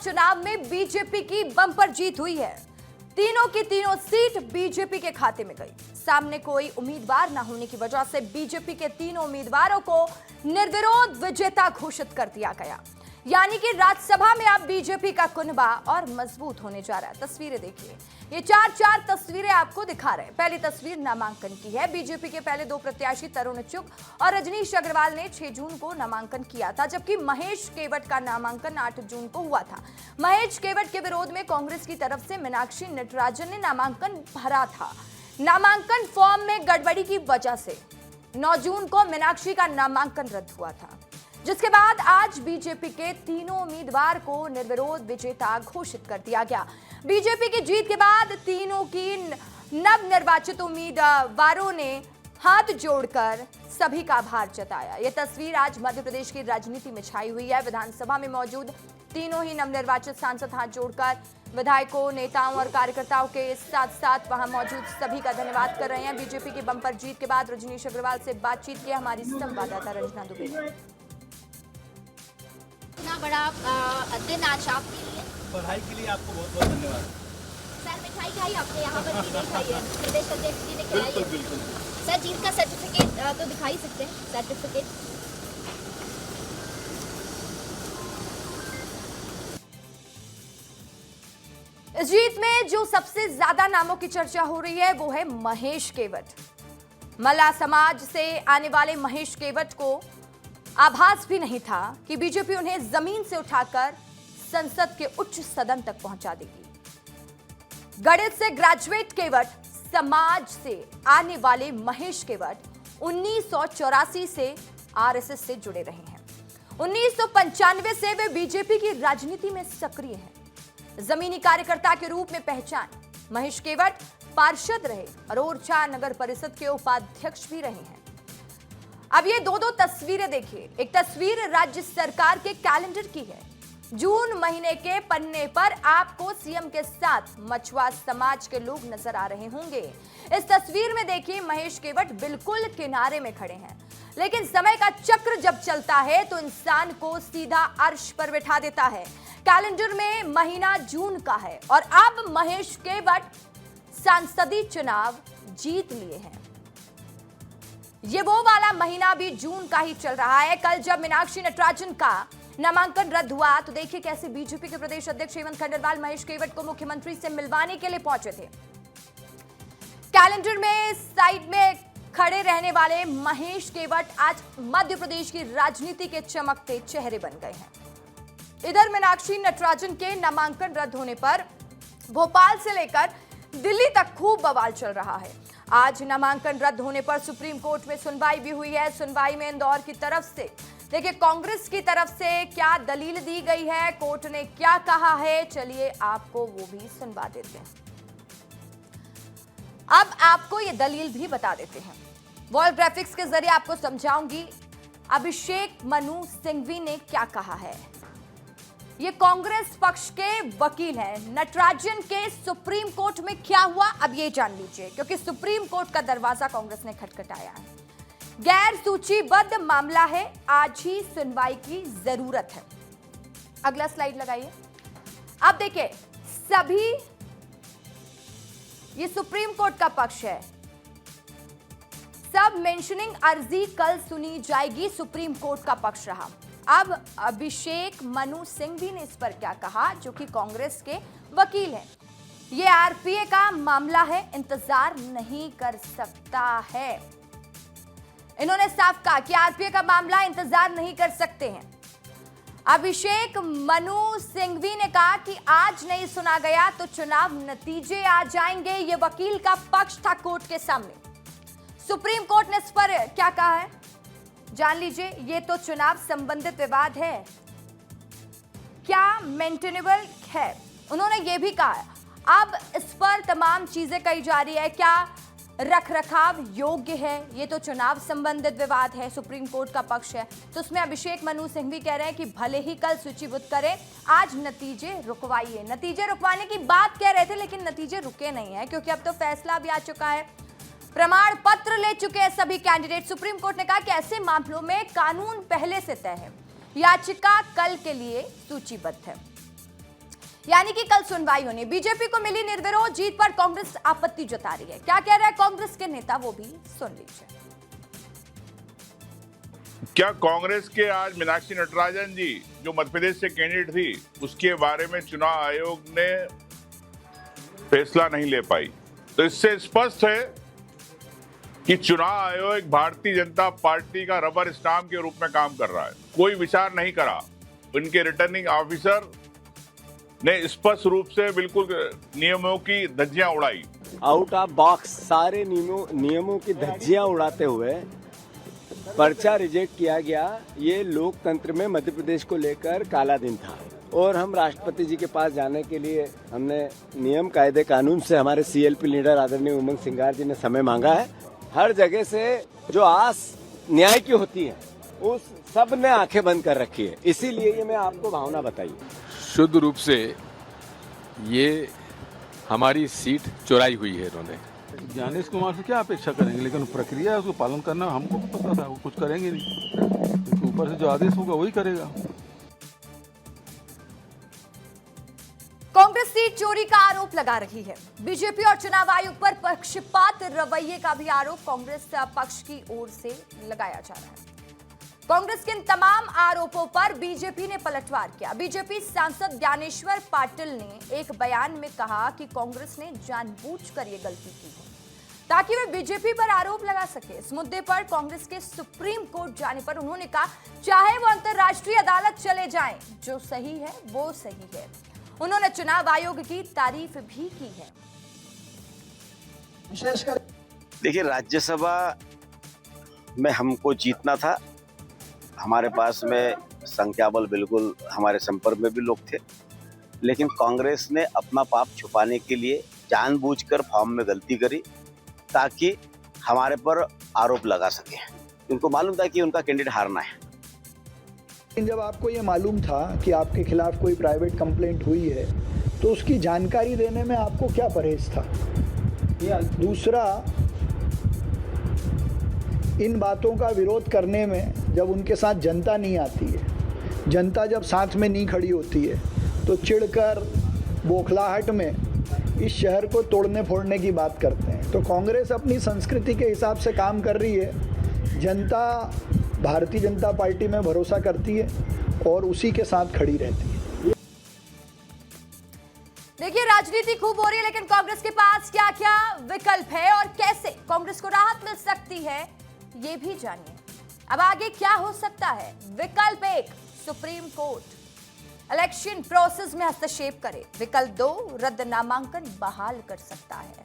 चुनाव में बीजेपी की बम्पर जीत हुई है। तीनों की तीनों सीट बीजेपी के खाते में गई। सामने कोई उम्मीदवार न होने की वजह से बीजेपी के तीनों उम्मीदवारों को निर्विरोध विजेता घोषित कर दिया गया। यानी कि राज्यसभा में अब बीजेपी का कुनबा और मजबूत होने जा रहा है। तस्वीरें देखिए, ये चार तस्वीरें आपको दिखा रहे हैं। पहली तस्वीर नामांकन की है। बीजेपी के पहले दो प्रत्याशी तरुण चुग और रजनीश अग्रवाल ने 6 जून को नामांकन किया था, जबकि महेश केवट का नामांकन 8 जून को हुआ था। महेश केवट के विरोध में कांग्रेस की तरफ से मीनाक्षी नटराजन ने नामांकन भरा था। नामांकन फॉर्म में गड़बड़ी की वजह से 9 जून को मीनाक्षी का नामांकन रद्द हुआ था, जिसके बाद आज बीजेपी के तीनों उम्मीदवार को निर्विरोध विजेता घोषित कर दिया गया। बीजेपी की जीत के बाद तीनों की नवनिर्वाचित उम्मीदवारों ने हाथ जोड़कर सभी का आभार जताया। यह तस्वीर आज मध्य प्रदेश की राजनीति में छाई हुई है। विधानसभा में मौजूद तीनों ही नवनिर्वाचित सांसद हाथ जोड़कर विधायकों, नेताओं और कार्यकर्ताओं के साथ साथ वहां मौजूद सभी का धन्यवाद कर रहे हैं। बीजेपी की बंपर जीत के बाद रजनीश अग्रवाल से बातचीत की हमारी संवाददाता रंजना दुबे ने। इतना बड़ा दिन आज आपके लिए, पढ़ाई के लिए आपको बहुत बहुत धन्यवाद। सर मिठाई खाई आपने यहाँ पर की नहीं खाई है? प्रदेश अध्यक्ष जी ने खिलाई है। बिल्कुल। सर जीत का सर्टिफिकेट तो दिखा ही सकते हैं, सर्टिफिकेट। इस जीत में जो सबसे ज्यादा नामों की चर्चा हो रही है वो है महेश केवट। मल्ला समाज से आने वाले महेश केवट को आभास भी नहीं था कि बीजेपी उन्हें जमीन से उठाकर संसद के उच्च सदन तक पहुंचा देगी। गणित से ग्रेजुएट केवट, समाज से आने वाले महेश केवट 1984 से आरएसएस से जुड़े रहे हैं। 1995 से वे बीजेपी की राजनीति में सक्रिय हैं। जमीनी कार्यकर्ता के रूप में पहचान, महेश केवट पार्षद रहे और ओरछा नगर परिषद के उपाध्यक्ष भी रहे हैं। अब ये दो तस्वीरें देखिए। एक तस्वीर राज्य सरकार के कैलेंडर की है। जून महीने के पन्ने पर आपको सीएम के साथ मछुआ समाज के लोग नजर आ रहे होंगे। इस तस्वीर में देखिए महेश केवट बिल्कुल किनारे में खड़े हैं, लेकिन समय का चक्र जब चलता है तो इंसान को सीधा अर्श पर बिठा देता है। कैलेंडर में महीना जून का है और अब महेश केवट सांसदीय चुनाव जीत लिए हैं। ये वो वाला महीना भी जून का ही चल रहा है। कल जब मीनाक्षी नटराजन का नामांकन रद्द हुआ तो देखिए कैसे बीजेपी के प्रदेश अध्यक्ष हेमंत खंडेलवाल महेश केवट को मुख्यमंत्री से मिलवाने के लिए पहुंचे थे। कैलेंडर में साइड में खड़े रहने वाले महेश केवट आज मध्य प्रदेश की राजनीति के चमकते चेहरे बन गए हैं। इधर मीनाक्षी नटराजन के नामांकन रद्द होने पर भोपाल से लेकर दिल्ली तक खूब बवाल चल रहा है। आज नामांकन रद्द होने पर सुप्रीम कोर्ट में सुनवाई भी हुई है। सुनवाई में इंदौर की तरफ से देखिए कांग्रेस की तरफ से क्या दलील दी गई है, कोर्ट ने क्या कहा है, चलिए आपको वो भी सुनवा देते हैं। अब आपको ये दलील भी बता देते हैं। वॉल ग्राफिक्स के जरिए आपको समझाऊंगी अभिषेक मनु सिंघवी ने क्या कहा है। ये कांग्रेस पक्ष के वकील हैं। नटराजन के सुप्रीम कोर्ट में क्या हुआ अब ये जान लीजिए, क्योंकि सुप्रीम कोर्ट का दरवाजा कांग्रेस ने खटखटाया है। गैर सूचीबद्ध मामला है, आज ही सुनवाई की जरूरत है। अगला स्लाइड लगाइए। अब देखिए सभी, ये सुप्रीम कोर्ट का पक्ष है। सब मेंशनिंग अर्जी कल सुनी जाएगी, सुप्रीम कोर्ट का पक्ष रहा। अब अभिषेक मनु सिंघवी ने इस पर क्या कहा, जो कि कांग्रेस के वकील हैं। ये आरपीए का मामला है, इंतजार नहीं कर सकता है। इन्होंने साफ कहा कि आरपीए का मामला इंतजार नहीं कर सकते हैं। अभिषेक मनु सिंघवी ने कहा कि आज नहीं सुना गया तो चुनाव नतीजे आ जाएंगे। ये वकील का पक्ष था कोर्ट के सामने। सुप्रीम कोर्ट ने इस पर क्या कहा है जान लीजिए। ये तो चुनाव संबंधित विवाद है, क्या मेंटेनेबल है। उन्होंने ये भी कहा अब इस पर तमाम चीजें कही जा रही है, क्या रखरखाव योग्य है, ये तो चुनाव संबंधित विवाद है, सुप्रीम कोर्ट का पक्ष है। तो उसमें अभिषेक मनु सिंघवी कह रहे हैं कि भले ही कल सूचीबद्ध करें, आज नतीजे रुकवाइए। नतीजे रुकवाने की बात कह रहे थे, लेकिन नतीजे रुके नहीं है, क्योंकि अब तो फैसला भी आ चुका है। प्रमाण पत्र ले चुके हैं सभी कैंडिडेट। सुप्रीम कोर्ट ने कहा कि ऐसे मामलों में कानून पहले से तय है, याचिका कल के लिए सूचीबद्ध है। यानी कि कल सुनवाई होनी। बीजेपी को मिली निर्विरोध जीत पर कांग्रेस आपत्ति जता रही है। क्या कह रहे हैं कांग्रेस के नेता, वो भी सुन लीजिए। क्या कांग्रेस के आज मीनाक्षी नटराजन जी जो मध्य प्रदेश से कैंडिडेट थी, उसके बारे में चुनाव आयोग ने फैसला नहीं ले पाई? तो इससे स्पष्ट है कि चुनाव आयोग भारतीय जनता पार्टी का रबर स्टाम्प के रूप में काम कर रहा है। कोई विचार नहीं करा। उनके रिटर्निंग ऑफिसर ने स्पष्ट रूप से बिल्कुल नियमों की धज्जियां उड़ाई। आउट ऑफ बॉक्स सारे नियमों की धज्जियां उड़ाते हुए पर्चा रिजेक्ट किया गया। ये लोकतंत्र में मध्य प्रदेश को लेकर काला दिन था और हम राष्ट्रपति जी के पास जाने के लिए हमने नियम कायदे कानून से हमारे सीएलपी लीडर आदरणीय उमंग सिंगार जी ने समय मांगा है। हर जगह से जो आस न्याय की होती है उस सब ने आंखें बंद कर रखी है। इसीलिए ये मैं आपको भावना बताई। शुद्ध रूप से ये हमारी सीट चुराई हुई है इन्होंने। ज्ञानेश कुमार से क्या अपेक्षा करेंगे, लेकिन प्रक्रिया है उसको पालन करना हमको पता था, वो कुछ करेंगे नहीं, क्योंकि ऊपर से जो आदेश होगा वही करेगा। कांग्रेस सीट चोरी का आरोप लगा रही है। बीजेपी और चुनाव आयोग पर पक्षपात रवैये का भी आरोप कांग्रेस पक्ष की ओर से लगाया जा रहा है। कांग्रेस के इन तमाम आरोपों पर बीजेपी ने पलटवार किया। बीजेपी सांसद ज्ञानेश्वर पाटिल ने एक बयान में कहा कि कांग्रेस ने जानबूझकर ये गलती की है ताकि वे बीजेपी पर आरोप लगा सके। इस मुद्दे पर कांग्रेस के सुप्रीम कोर्ट जाने पर उन्होंने कहा चाहे वो अंतर्राष्ट्रीय अदालत चले जाएं, जो सही है वो सही है। उन्होंने चुनाव आयोग की तारीफ भी की है। देखिए, राज्यसभा में हमको जीतना था। हमारे पास में संख्या बल बिल्कुल हमारे संपर्क में भी लोग थे, लेकिन कांग्रेस ने अपना पाप छुपाने के लिए जानबूझकर फॉर्म में गलती करी ताकि हमारे पर आरोप लगा सके। उनको मालूम था कि उनका कैंडिडेट हारना है। जब आपको ये मालूम था कि आपके खिलाफ कोई प्राइवेट कंप्लेंट हुई है तो उसकी जानकारी देने में आपको क्या परहेज था? दूसरा, इन बातों का विरोध करने में जब उनके साथ जनता नहीं आती है, जनता जब साथ में नहीं खड़ी होती है, तो चिढ़कर बौखलाहट में इस शहर को तोड़ने फोड़ने की बात करते हैं। तो कांग्रेस अपनी संस्कृति के हिसाब से काम कर रही है। जनता भारतीय जनता पार्टी में भरोसा करती है और उसी के साथ खड़ी रहती है। देखिए, राजनीति खूब हो रही है, लेकिन कांग्रेस के पास क्या क्या विकल्प है और कैसे कांग्रेस को राहत मिल सकती है, ये भी जानिए। अब आगे क्या हो सकता है? विकल्प 1, सुप्रीम कोर्ट इलेक्शन प्रोसेस में हस्तक्षेप करे। विकल्प 2, रद्द नामांकन बहाल कर सकता है।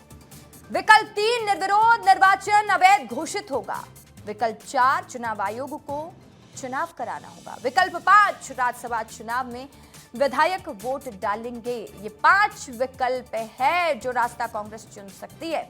विकल्प 3, निर्विरोध निर्वाचन अवैध घोषित होगा। विकल्प 4, चुनाव आयोग को चुनाव कराना होगा। विकल्प 5, राज्यसभा चुनाव में विधायक वोट डालेंगे। ये 5 विकल्प है जो रास्ता कांग्रेस चुन सकती है।